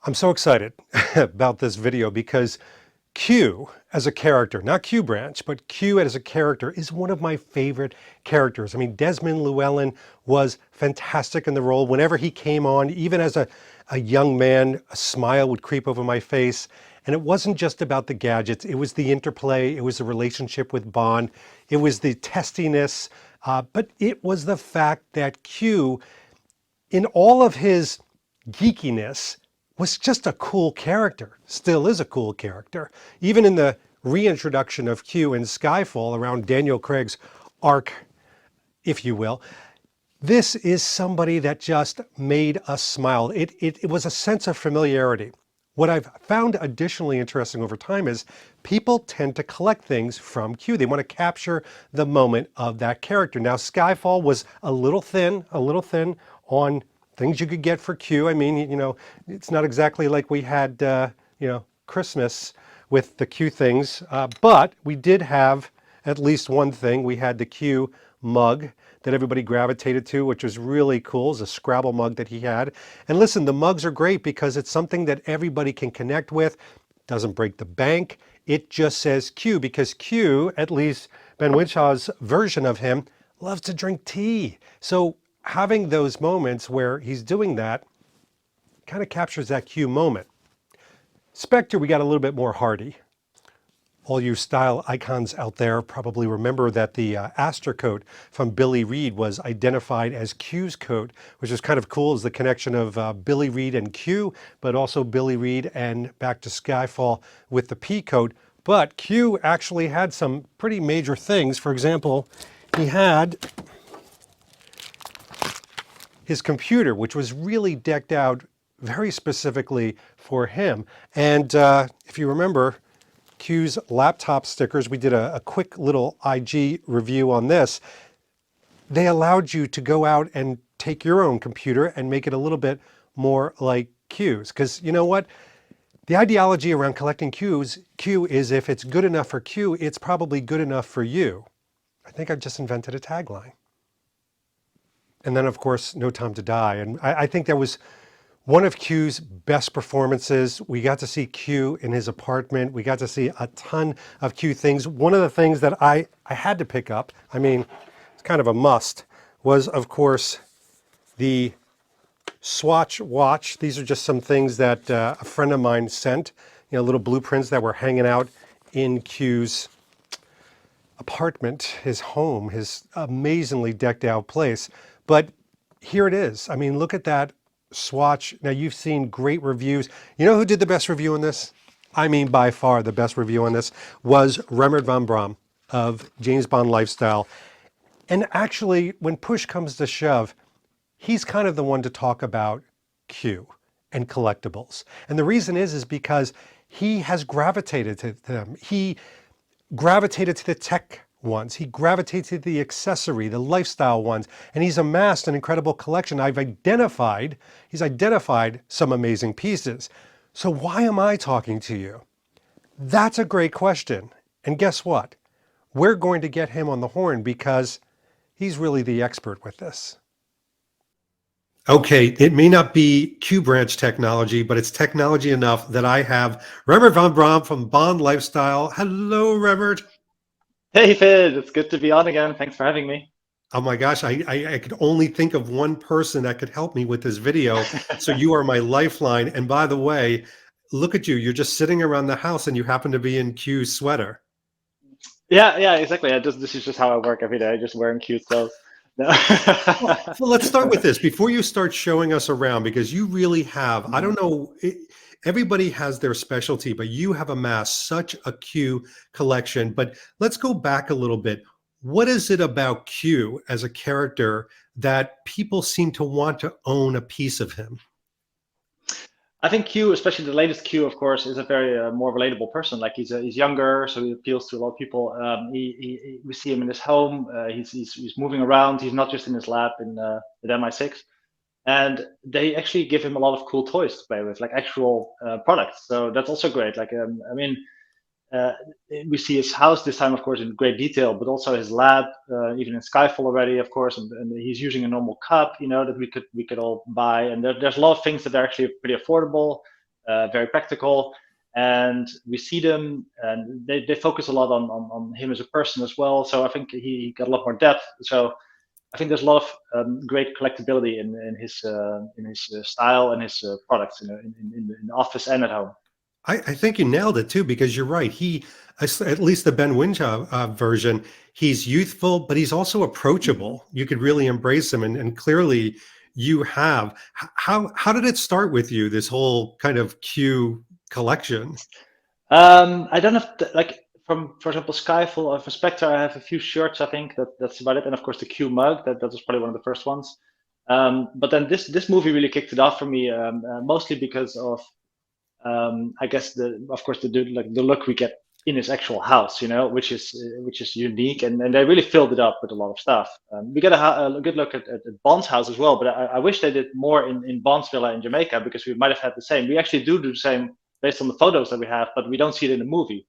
I'm so excited about this video because Q as a character, not Q Branch, but Q as a character is one of my favorite characters. I mean, Desmond Llewellyn was fantastic in the role. Whenever he came on, even as a young man, a smile would creep over my face. And it wasn't just about the gadgets. It was the interplay. It was the relationship with Bond. It was the testiness. But it was the fact that Q, in all of his geekiness, was just a cool character, still is a cool character. Even in the reintroduction of Q in Skyfall around Daniel Craig's arc, if you will, this is somebody that just made us smile. It was a sense of familiarity. What I've found additionally interesting over time is people tend to collect things from Q. They want to capture the moment of that character. Now, Skyfall was a little thin on things you could get for Q. I mean, it's not exactly like we had, Christmas with the Q things, but we did have at least one thing. We had the Q mug that everybody gravitated to, which was really cool. It's a Scrabble mug that he had. And listen, the mugs are great because it's something that everybody can connect with. Doesn't break the bank. It just says Q because Q, at least Ben Winshaw's version of him, loves to drink tea. So having those moments where he's doing that kind of captures that Q moment. Spectre, we got a little bit more hardy. All you style icons out there probably remember that the Astor coat from Billy Reed was identified as Q's coat, which is kind of cool as the connection of Billy Reed and Q, but also Billy Reed and back to Skyfall with the P coat. But Q actually had some pretty major things. For example, he had his computer, which was really decked out very specifically for him. And if you remember, Q's laptop stickers, we did a quick little IG review on this. They allowed you to go out and take your own computer and make it a little bit more like Q's. Because you know what? The ideology around collecting Q is if it's good enough for Q, it's probably good enough for you. I think I've just invented a tagline. And then, of course, No Time to Die. And I think that was one of Q's best performances. We got to see Q in his apartment. We got to see a ton of Q things. One of the things that I had to pick up, I mean, it's kind of a must, was, of course, the Swatch watch. These are just some things that a friend of mine sent, little blueprints that were hanging out in Q's apartment, his home, his amazingly decked out place. But here it is. I mean, look at that swatch. Now, you've seen great reviews. You know who did the best review on this? I mean, by far the best review on this was Remmert Van Braam of James Bond Lifestyle. And actually, when push comes to shove, he's kind of the one to talk about Q and collectibles. And the reason is because he has gravitated to them. He gravitated to the tech ones. He gravitated to the accessory, the lifestyle ones, and he's amassed an incredible collection. He's identified some amazing pieces. So why am I talking to you? That's a great question. And guess what? We're going to get him on the horn because he's really the expert with this. Okay, it may not be Q branch technology, but it's technology enough that I have Remmert Van Braam from Bond Lifestyle. Hello, Remmert. Hey Fid, it's good to be on again. Thanks for having me. Oh my gosh, I could only think of one person that could help me with this video. So you are my lifeline. And by the way, look at you. You're just sitting around the house and you happen to be in Q's sweater. Yeah, exactly. This is just how I work every day, just wearing cute clothes. No. Well, let's start with this before you start showing us around, because you really have, I don't know, everybody has their specialty, but you have amassed such a Q collection. But let's go back a little bit. What is it about Q as a character that people seem to want to own a piece of him? I think Q, especially the latest Q, of course, is a very more relatable person. Like he's younger, so he appeals to a lot of people. We see him in his home. He's moving around. He's not just in his lab in with MI6. And they actually give him a lot of cool toys to play with, like actual products. So that's also great. Like I mean, uh, we see his house this time, of course, in great detail, but also his lab, even in Skyfall already, of course. And he's using a normal cup, that we could all buy. And there's a lot of things that are actually pretty affordable. very practical. And we see them, and they focus a lot on him as a person as well. So I think he got a lot more depth. So I think there's a lot of great collectability in his style and his products, in the office and at home. I think you nailed it too, because you're right. At least the Ben Winja version, he's youthful, but he's also approachable. You could really embrace him, and clearly you have. How did it start with you? This whole kind of Q collection. I don't have like from, for example, Skyfall or for Spectre. I have a few shirts. I think that's about it, and of course the Q mug. That was probably one of the first ones. But then this movie really kicked it off for me, mostly because of I guess of course the look we get in his actual house, which is unique, and they really filled it up with a lot of stuff. We get a good look at Bond's house as well, but I wish they did more in Bond's villa in Jamaica, because we might have had the same. We actually do the same based on the photos that we have, but we don't see it in the movie,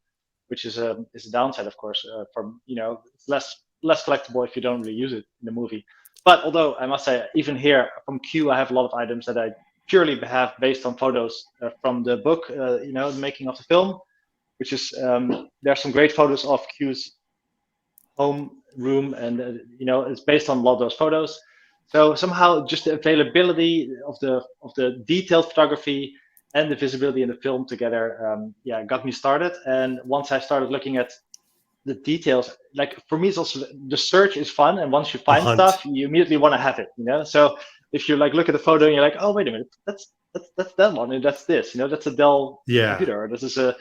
which is a downside, of course. From it's less collectible if you don't really use it in the movie. But although I must say, even here from Q, I have a lot of items that I purely have based on photos from the book, the making of the film, which is there are some great photos of Q's home room, and it's based on a lot of those photos. So somehow just the availability of the detailed photography and the visibility in the film together, got me started. And once I started looking at the details, like for me, it's also the search is fun, and once you The find hunt. stuff, you immediately want to have it. So if you like look at the photo and you're like, oh wait a minute, that's that one, and that's this, that's a Dell Yeah. computer, or this is a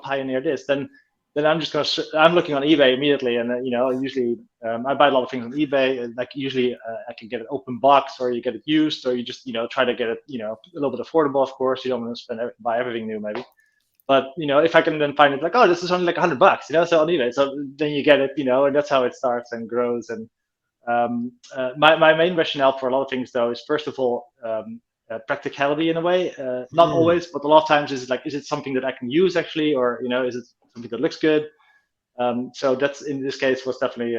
Pioneer this, then I'm just I'm looking on eBay immediately, and usually I buy a lot of things on eBay, and like usually I can get an open box, or you get it used, or you just try to get it a little bit affordable. Of course, you don't want to buy everything new maybe. But if I can then find it like, oh, this is only like $100, so on eBay, so then you get it, and that's how it starts and grows. And my main rationale for a lot of things, though, is first of all practicality in a way. Not always, but a lot of times is like, is it something that I can use actually, or is it something that looks good? So that's in this case was definitely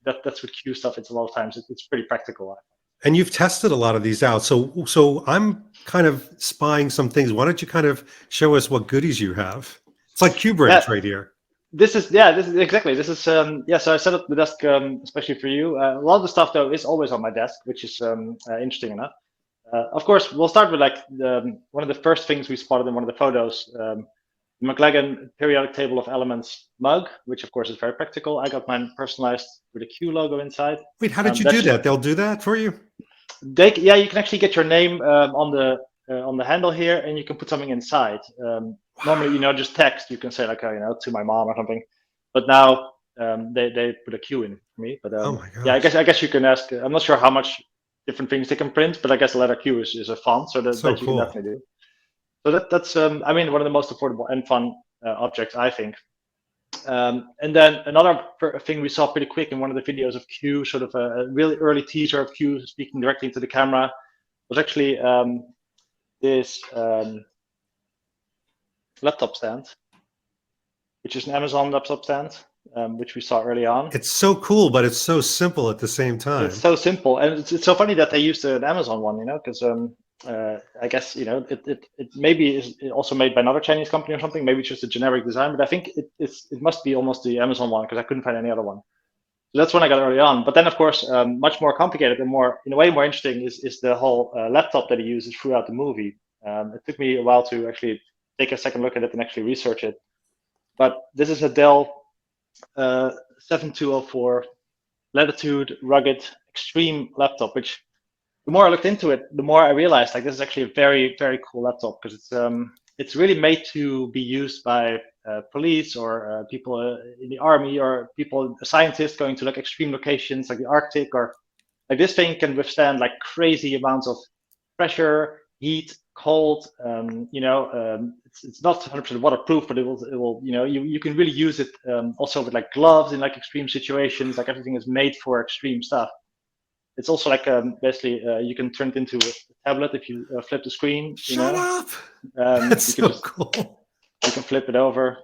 that's with Q stuff. It's a lot of times it's pretty practical. And you've tested a lot of these out. So I'm kind of spying some things. Why don't you kind of show us what goodies you have? It's like Q Branch right here. This is exactly. This is So I set up the desk especially for you. A lot of the stuff though is always on my desk, which is interesting enough. Of course, we'll start with like one of the first things we spotted in one of the photos. The McLagan periodic table of elements mug, which of course is very practical. I got mine personalized with a Q logo inside. Wait, how did you do that? They'll do that for you? You can actually get your name on the handle here, and you can put something inside. Normally, just text. You can say like, to my mom or something. But now they put a Q in for me. But oh my gosh. yeah, I guess you can ask. I'm not sure how much different things they can print, but I guess the letter Q is a font, so that you can definitely do. So that's one of the most affordable and fun objects, I think. And then another thing we saw pretty quick in one of the videos of Q, sort of a really early teaser of Q speaking directly into the camera, was actually this laptop stand, which is an Amazon laptop stand, which we saw early on. It's so cool, but it's so simple at the same time. It's so simple, and it's so funny that they used an Amazon one, because I guess it maybe is also made by another Chinese company or something. Maybe it's just a generic design, but I think it must be almost the Amazon one, because I couldn't find any other one. So that's one I got early on. But then, of course, much more complicated and in a way more interesting is the whole laptop that he uses throughout the movie. It took me a while to actually take a second look at it and actually research it. But this is a Dell 7204 Latitude Rugged Extreme laptop, which the more I looked into it, the more I realized like this is actually a very, very cool laptop, because it's really made to be used by police or people in the army, or scientists going to like extreme locations like the Arctic, or like this thing can withstand like crazy amounts of pressure, heat, cold. It's not 100% waterproof, but it will you can really use it also with like gloves in like extreme situations. Like everything is made for extreme stuff. It's also like basically you can turn it into a tablet if you flip the screen. Shut up! That's so cool. You can flip it over.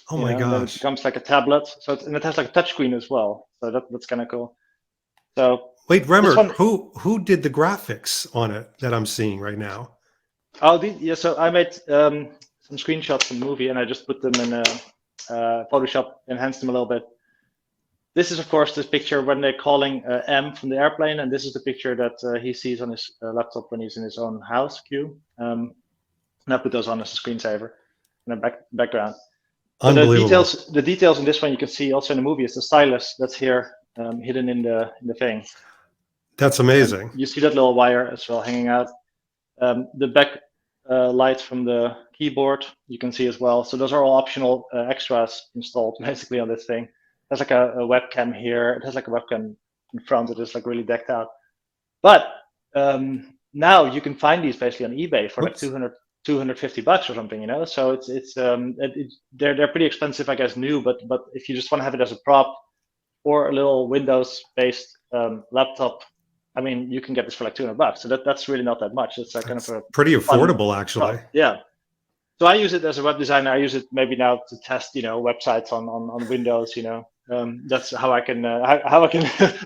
Oh my gosh! And then it becomes like a tablet. And it has like a touch screen as well. So that's kind of cool. So wait, Remmert, who did the graphics on it that I'm seeing right now? Oh, yeah. So I made some screenshots from the movie, and I just put them in Photoshop, enhanced them a little bit. This is, of course, this picture when they're calling M from the airplane, and this is the picture that he sees on his laptop when he's in his own house, Q. And I put those on as a screensaver in the background. But Unbelievable. the details in this one you can see also in the movie is the stylus that's here hidden in the thing. That's amazing. You see that little wire as well hanging out. The back light from the keyboard you can see as well. So those are all optional extras installed basically on this thing. There's like a webcam here. It has like a webcam in front that is like really decked out. But now you can find these basically on eBay for like Oops. $250 or something, you know. So they're pretty expensive, I guess, new. But if you just want to have it as a prop or a little Windows-based laptop, I mean, you can get this for like $200. So that's really not that much. It's like kind of a Pretty fun affordable, actually. prop. Yeah. So I use it as a web designer. I use it maybe now to test, websites on Windows. That's how I can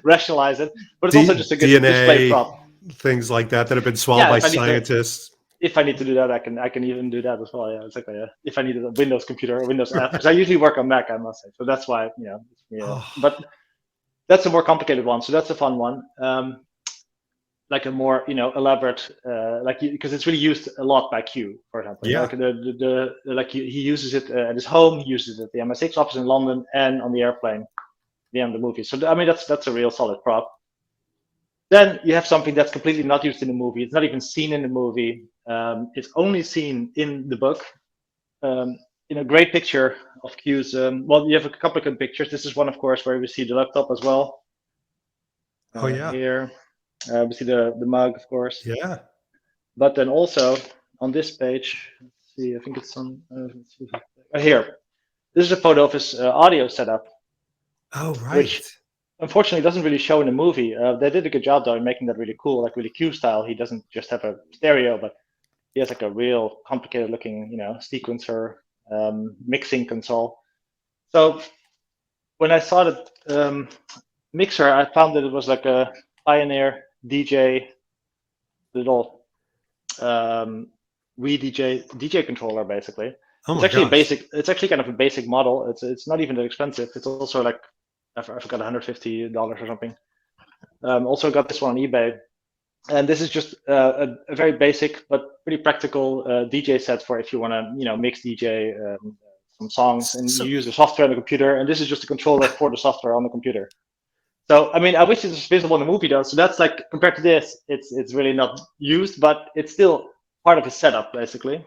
rationalize it. But it's also just a good display DNA, prop. things like that have been swallowed Yeah, by scientists. if I need to do that, I can even do that as well. Yeah, exactly. Yeah. If I need a Windows computer or Windows app, because I usually work on Mac, I must say. So that's why, Oh, But that's a more complicated one. So that's a fun one. Like a more elaborate, because it's really used a lot by Q, for example. yeah. Like he uses it at his home, he uses it at the MI6 office in London, and on the airplane, the end of the movie. So I mean that's a real solid prop. Then you have something that's completely not used in the movie. It's not even seen in the movie. It's only seen in the book. In a great picture of Q's. Well, you have a couple of good pictures. This is one, of course, where we see the laptop as well. Oh, yeah. Here, we see the mug, of course. Yeah. But then also on this page, let's see, I think it's on here. This is a photo of his audio setup, Oh, right. which unfortunately doesn't really show in the movie. They did a good job though in making that really cool, like really Q style. He doesn't just have a stereo, but he has like a real complicated looking, sequencer mixing console. So when I saw that mixer, I found that it was like a Pioneer DJ little DJ controller basically. Oh, It's my actually a gosh. basic. It's actually kind of a basic model. It's not even that expensive. It's also like I forgot $150 or something. Also got this one on eBay, and this is just a very basic but pretty practical DJ set for if you want to mix DJ some songs and So, you use the software on the computer. And this is just a controller for the software on the computer. So I mean, I wish it was visible in the movie though. So that's like compared to this, it's really not used, but it's still part of his setup basically.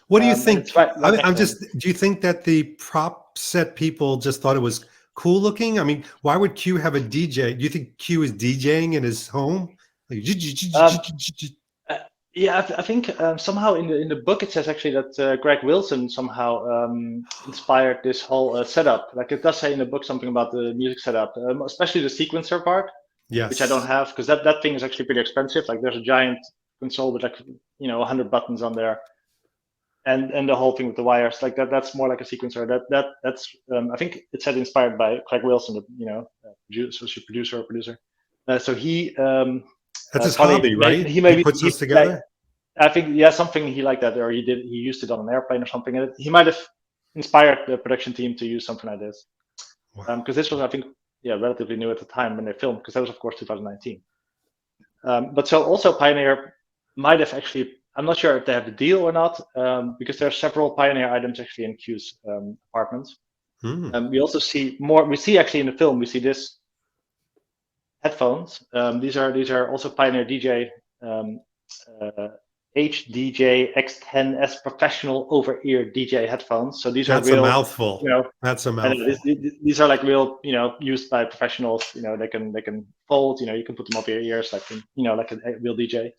what do you And think? it's right next I'm to him. just, do you think that the prop set people just thought it was cool looking? I mean, why would Q have a DJ? Do you think Q is DJing in his home? Like, Um, yeah, I think somehow in the book it says actually that Greg Wilson somehow inspired this whole setup. Like it does say in the book something about the music setup, especially the sequencer part, which I don't yes. have because that thing is actually pretty expensive. Like there's a giant console with like 100 buttons on there, and the whole thing with the wires. Like that's more like a sequencer. That's I think it said inspired by Craig Wilson, producer or producer. So he That's his probably hobby, right? he He maybe puts he those together. I think something he liked that, or he used it on an airplane or something. And he might have inspired the production team to use something like this, Wow. because this was I think relatively new at the time when they filmed, because that was of course 2019. But so also Pioneer might have actually. I'm not sure if they have the deal or not, because there are several Pioneer items actually in Q's apartments. Hmm. We also see more. We see actually in the film. We see this headphones. These are also Pioneer DJ HDJ X10S professional over-ear DJ headphones. So these are That's a real, mouthful. That's a and mouthful. these are like real, used by professionals. They can fold. You can put them up your ears like like a real DJ.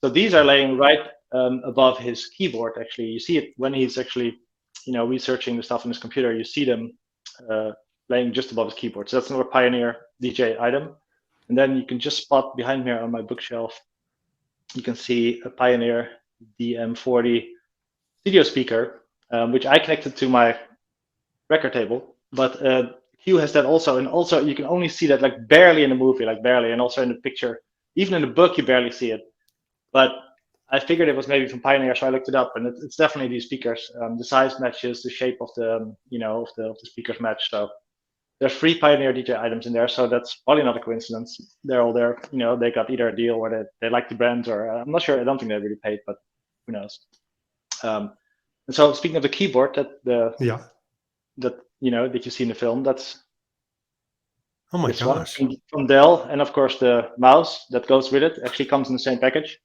So these are laying right above his keyboard. Actually, you see it when he's actually researching the stuff on his computer. You see them laying just above his keyboard. So that's another Pioneer DJ item. And then you can just spot behind me on my bookshelf, you can see a Pioneer DM40 studio speaker, which I connected to my record table. But Q has that also, and also you can only see that like barely in the movie, like barely, and also in the picture. Even in the book, you barely see it. But I figured it was maybe from Pioneer, so I looked it up, and it's definitely these speakers. The size matches, the shape of the of the speakers match. So there's 3 Pioneer DJ items in there, so that's probably not a coincidence. They're all there. They got either a deal or they like the brand, or I'm not sure. I don't think they really paid, but who knows. And so speaking of the keyboard, Yeah. that you see in the film, that's Oh my this one gosh. from Dell, and of course the mouse that goes with it actually comes in the same package.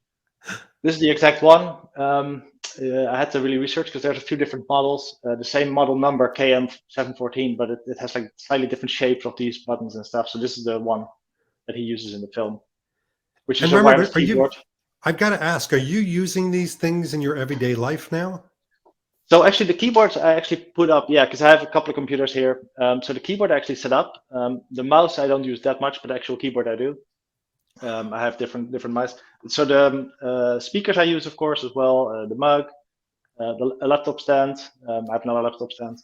This is the exact one. I had to really research because there's a few different models, the same model number KM714, but it has like slightly different shapes of these buttons and stuff. So this is the one that he uses in the film, which is And a wireless Remmert, keyboard. I've got to ask, are you using these things in your everyday life now? So actually the keyboards I actually put up, yeah, because I have a couple of computers here. So the keyboard I actually set up. The mouse I don't use that much, but the actual keyboard I do. I have different mice. So the speakers I use, of course, as well. The mug, a laptop stand. I have now a laptop stand.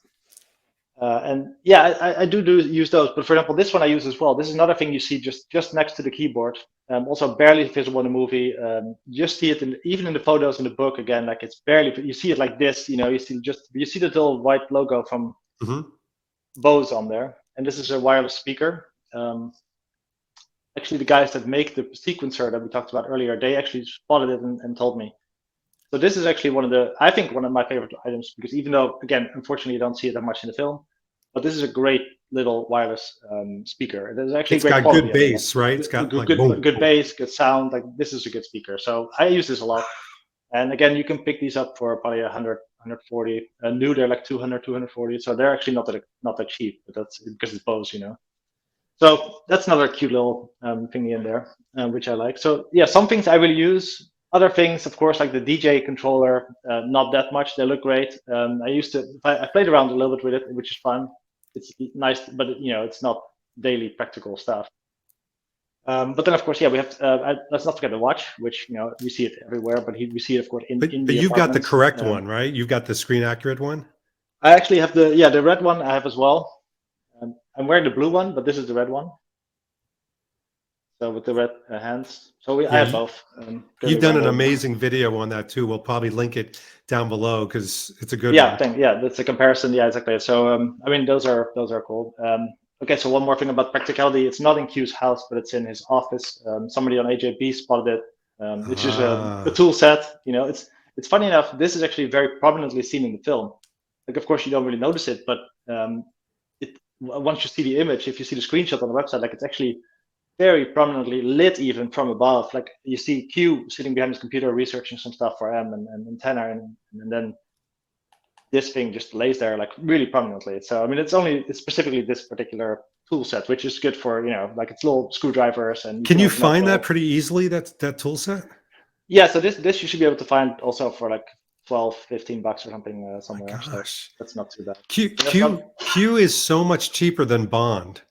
And yeah, I do use those. But for example, this one I use as well. This is another thing you see just next to the keyboard. Also barely visible in the movie. You just see it even in the photos in the book again. Like it's barely. You see it like this. You see the little white logo from Bose on there. And this is a wireless speaker. Actually, the guys that make the sequencer that we talked about earlier, they actually spotted it and told me. So this is actually I think one of my favorite items, because even though, again, unfortunately, you don't see it that much in the film, but this is a great little wireless speaker. It is actually great quality. It's got good bass, right? It's got like good bass, good sound. Like this is a good speaker. So I use this a lot. And again, you can pick these up for probably 100, 140. New, they're like 200, 240. So they're actually not that cheap, but that's because it's Bose, So that's another cute little thingy in there, which I like. So yeah, some things I will use. Other things, of course, like the DJ controller, not that much. They look great. I played around a little bit with it, which is fun. It's nice, but it's not daily practical stuff. But then, of course, yeah, we have. Let's not forget the watch, which we see it everywhere. But we see it, of course, in but the you've got the apartment. correct one, right? You've got the screen accurate one. I actually have the red one. I have as well. I'm wearing the blue one, but this is the red one. So with the red hands. So I have both. You've done an amazing video on that too. We'll probably link it down below because it's a good one. Yeah, that's a comparison. Yeah, exactly. So I mean, those are cool. Okay, so one more thing about practicality. It's not in Q's house, but it's in his office. Somebody on AJB spotted it, which is a tool set. It's funny enough. This is actually very prominently seen in the film. Like, of course, you don't really notice it, but once you see the image, if you see the screenshot on the website, like it's actually very prominently lit even from above. Like you see Q sitting behind his computer researching some stuff for M and Tanner, and then this thing just lays there like really prominently. So I mean, it's specifically this particular tool set, which is good for like it's little screwdrivers. And can you find that pretty easily? That tool set? Yeah. So this you should be able to find also for like $12-15 or something somewhere. Gosh, so that's not too bad. Q is so much cheaper than Bond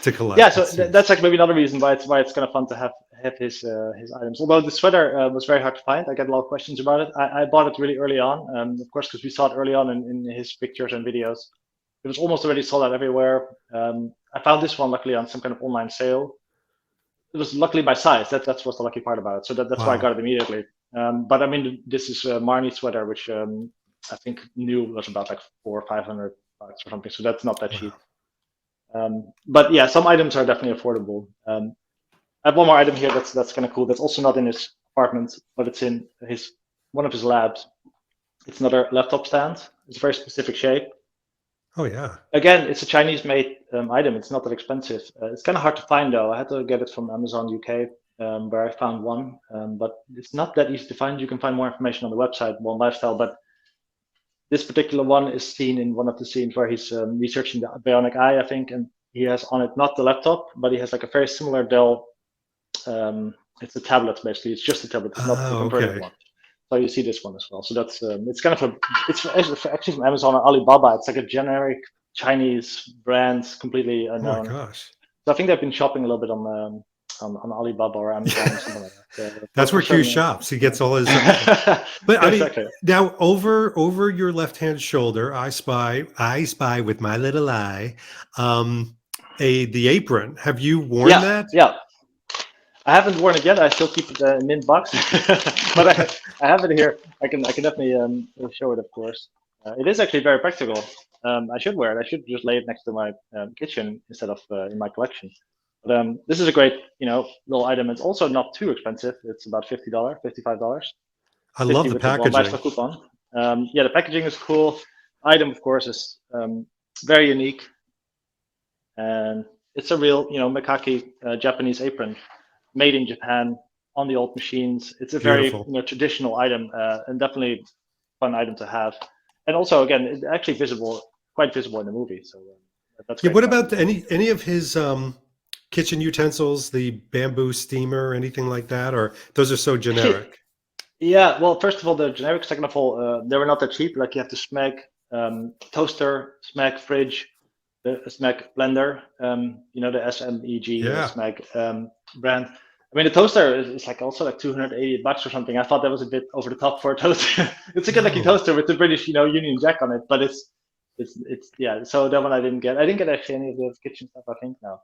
to collect. Yeah, so that's like maybe another reason why it's kind of fun to have his items. Although the sweater was very hard to find, I get a lot of questions about it. I bought it really early on, of course, because we saw it early on in his pictures and videos. It was almost already sold out everywhere. I found this one luckily on some kind of online sale. It was luckily by size. That's what's the lucky part about it. So that's why I got it immediately. But I mean, this is a Marnie sweater, which I think new was about like $400 or $500 or something. So that's not that cheap. But yeah, some items are definitely affordable. I have one more item here that's kind of cool. That's also not in his apartment, but it's in one of his labs. It's another laptop stand. It's a very specific shape. Oh yeah. Again, it's a Chinese-made item. It's not that expensive. It's kind of hard to find though. I had to get it from Amazon UK, where I found one. But it's not that easy to find. You can find more information on the website, One Lifestyle. But this particular one is seen in one of the scenes where he's researching the bionic eye, I think, and he has on it not the laptop, but he has like a very similar Dell. It's a tablet basically. It's just a tablet. It's not the converted one. So you see this one as well. So that's it's kind of it's actually from Amazon or Alibaba. It's like a generic Chinese brand, completely unknown. Oh my gosh! So I think they've been shopping a little bit on Alibaba or Amazon or something like that. That's where Q shops. He gets all his. But exactly. Now over your left hand shoulder, I spy with my little eye, the apron. Have you worn that? Yeah. I haven't worn it yet. I still keep it in mint box, but I have it here. I can definitely show it, of course. It is actually very practical. I should wear it. I should just lay it next to my kitchen instead of in my collection. But this is a great, little item. It's also not too expensive. It's about $50, $55, I love 50 the with the one packaging. bicycle coupon. Yeah, the packaging is cool. Item, of course, is very unique, and it's a real, Makaki Japanese apron, made in Japan on the old machines. It's a very, Beautiful. traditional item, and definitely fun item to have. And also, again, it's actually quite visible in the movie. So that's Yeah, great what about it about as well. any of his kitchen utensils, the bamboo steamer, anything like that, or those are so Actually, generic? yeah. Well, first of all, the generic. Second of all, they were not that cheap. Like you have to smack toaster, smack fridge, the smack blender. The SMEG Yeah. smack brand. I mean, the toaster is like also like $280 or something. I thought that was a bit over the top for a toaster. It's a good looking No. toaster with the British, Union Jack on it, but it's yeah. So that one I didn't get. I didn't get actually any of the kitchen stuff. I think now,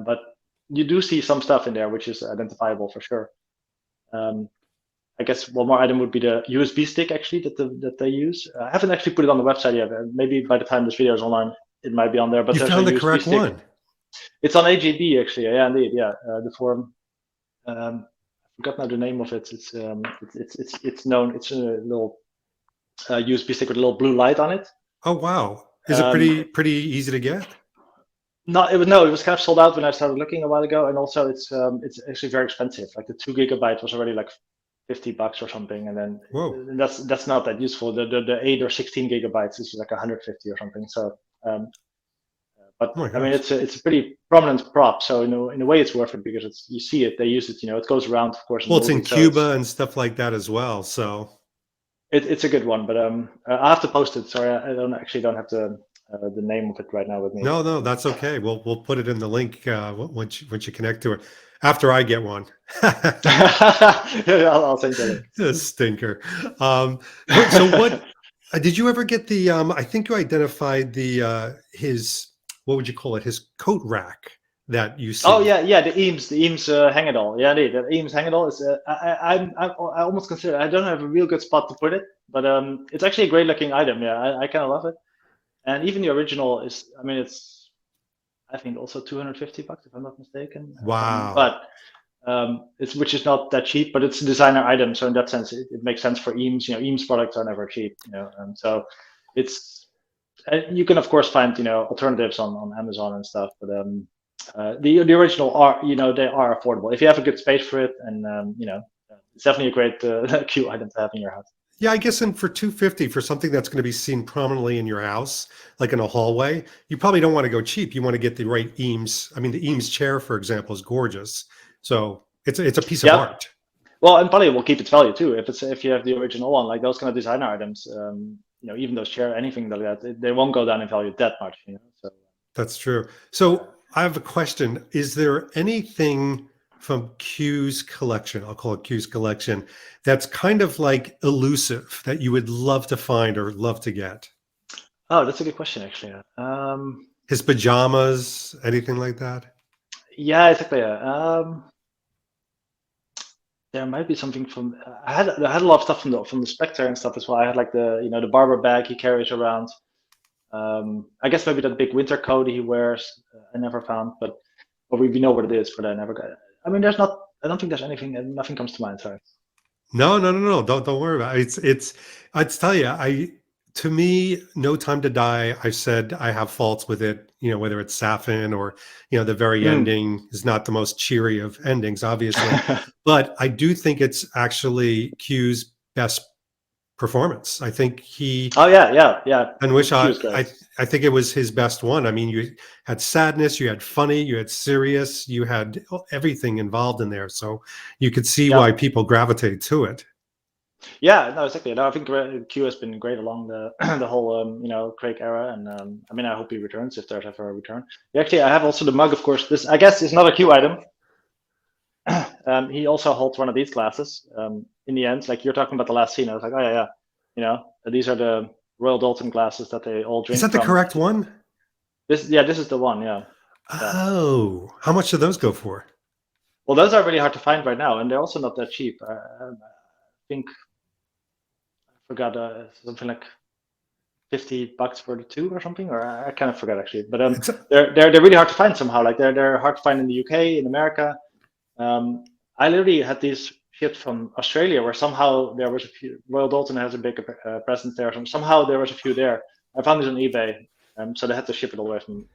but you do see some stuff in there which is identifiable for sure. Um, I guess one more item would be the USB stick actually that they use. I haven't actually put it on the website yet. Maybe by the time this video is online, it might be on there. But You there's a found the USB correct stick. one. It's on AGB actually. Yeah, indeed. Yeah, the forum. I forgot now the name of it. It's known. It's a little USB stick with a little blue light on it. Oh wow. Is it Um, pretty easy to get? Not it was no, it was kind of sold out when I started looking a while ago, and also it's actually very expensive. Like the 2 GB was already like $50 or something, and then Whoa. that's not that useful. The 8 or 16 GB is like 150 or something. So, but Oh my I mean, gosh. it's a pretty prominent prop. So in a way, it's worth it because you see it, they use it. It goes around, of course, in the Well, it's in movie. So Cuba and stuff like that as well. So it's a good one. But I have to post it. Sorry, I don't have the name of it right now with me. no, no, that's okay. We'll put it in the link once you connect to it. After I get one. I'll send you a link. A stinker. So what did you ever get the I think you identified the his what would you call it? His coat rack that you Oh see. yeah, the Eames hang-it-all. Yeah, indeed, the Eames hang-it-all is. I almost consider I don't have a real good spot to put it, but it's actually a great looking item. Yeah, I kind of love it. And even the original is. I mean, it's I think also $250 if I'm not mistaken. Wow. But it's which is not that cheap, but it's a designer item, so in that sense, it makes sense for Eames. Eames products are never cheap. So it's you can of course find alternatives on Amazon and stuff, but the original are they are affordable if you have a good space for it, and it's definitely a great cute item to have in your house. Yeah, I guess and for 250 for something that's going to be seen prominently in your house, like in a hallway, you probably don't want to go cheap. You want to get the right Eames. I mean, the Eames chair, for example, is gorgeous. So it's a piece of Yeah. art. Well, and probably will keep its value too if you have the original one, like those kind of designer items. Even those chair, anything like that, they won't go down in value that much. So That's true. So I have a question. Is there anything from Q's collection, I'll call it Q's collection, that's kind of like elusive that you would love to find or love to get? oh, that's a good question actually. His pajamas, anything like that? Yeah, exactly. There might be something from I had a lot of stuff from the Spectre and stuff as well. I had like the barber bag he carries around. I guess maybe that big winter coat he wears. I never found, but we know what it is, but I never got it. I mean, there's not. I don't think there's anything. Nothing comes to mind. Sorry. No, no, no, no. Don't worry about it. It's I'd tell you, to me, No Time to Die, I said I have faults with it, whether it's Safin or, the very Mm. ending is not the most cheery of endings, obviously. But I do think it's actually Q's best performance. I think he Oh yeah, yeah, yeah. and wish Q I, is great. I I think it was his best one. I mean, you had sadness, you had funny, you had serious, you had everything involved in there. So you could see why Yeah, people gravitate to it. yeah. No, exactly. No, I think Q has been great along the the whole Craig era, and I mean, I hope he returns if there's ever a return. Yeah, actually, I have also the mug, of course. This I guess is not a Q item. He also holds one of these glasses. In the end, like you're talking about the last scene, I was like, oh yeah, yeah. These are the Royal Dalton glasses that they all Is drink that the from. correct one? This is the one. Yeah, yeah. Oh, how much do those go for? Well, those are really hard to find right now, and they're also not that cheap. I think I forgot something like $50 for the two or something, or I kind of forgot actually. But It's they're really hard to find somehow. Like they're hard to find in the UK, in America. I literally had these shipped from Australia, where somehow there was a few. Royal Dalton has a big presence there. Somehow there was a few there. I found this on eBay, so they had to ship it all the way from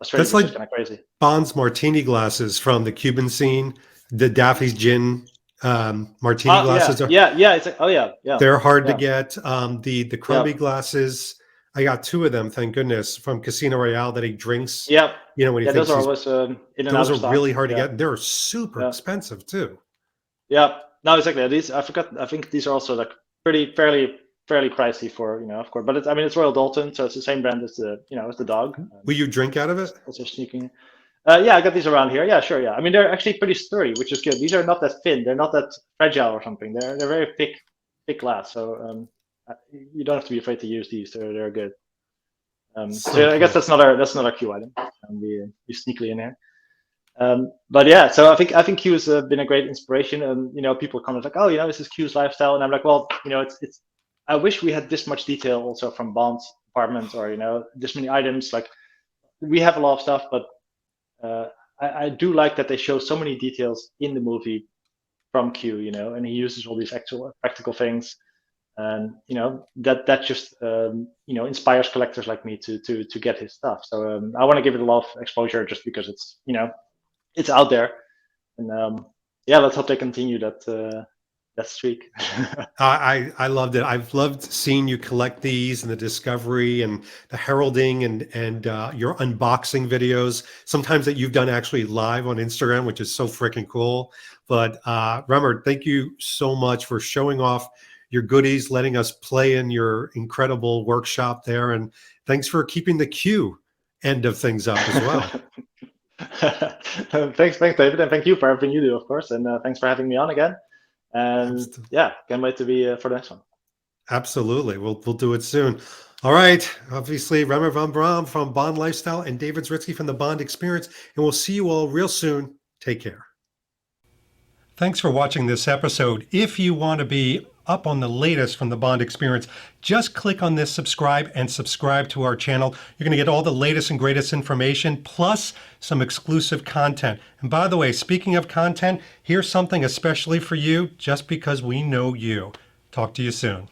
Australia, that's which like is kind of crazy. Bond's martini glasses from the Cuban scene. The Daffy's gin martini Oh yeah, glasses are yeah, yeah. It's like, oh yeah, yeah, they're hard to yeah, get. The yeah, Crumbly glasses, I got two of them, thank goodness, from Casino Royale that he drinks. yeah, You know when he yeah. Those thinks are he's always in and out those of are stock. really hard to Yeah, get. And they're super yeah. expensive too. Yeah, no, exactly. These I forgot. I think these are also like pretty fairly pricey for of course. But I mean it's Royal Dalton, so it's the same brand as the as the dog. Will you drink out of it? It's also sneaking. Yeah, I got these around here. Yeah, sure. Yeah, I mean they're actually pretty sturdy, which is good. These are not that thin. They're not that fragile or something. They're very thick glass. So you don't have to be afraid to use these. They're good. So So yeah, I guess cool. that's not our Q item. We sneakily in here. But yeah, so I think Q's been a great inspiration, and people comment like, oh, this is Q's lifestyle, and I'm like, well, it's. I wish we had this much detail also from Bond's apartment, or this many items. Like we have a lot of stuff, but I do like that they show so many details in the movie from Q, and he uses all these actual practical things, and that just inspires collectors like me to get his stuff. So I want to give it a lot of exposure just because it's out there, and yeah, let's hope they continue that streak. I loved it. I've loved seeing you collect these and the discovery and the heralding and your unboxing videos. Sometimes that you've done actually live on Instagram, which is so freaking cool. But Remmert, thank you so much for showing off your goodies, letting us play in your incredible workshop there, and thanks for keeping the Q end of things up as well. Thanks, David, and thank you for everything you do, of course, and thanks for having me on again. And Abs- yeah, can't wait to be for the next one. Absolutely. We'll do it soon. All right. Obviously, Remmert Van Braam from Bond Lifestyle and David Zritsky from the Bond Experience. And we'll see you all real soon. Take care. Thanks for watching this episode. If you want to be up on the latest from the Bond Experience, just click on this subscribe and subscribe to our channel. You're going to get all the latest and greatest information, plus some exclusive content. And by the way, speaking of content, here's something especially for you, just because we know you. Talk to you soon.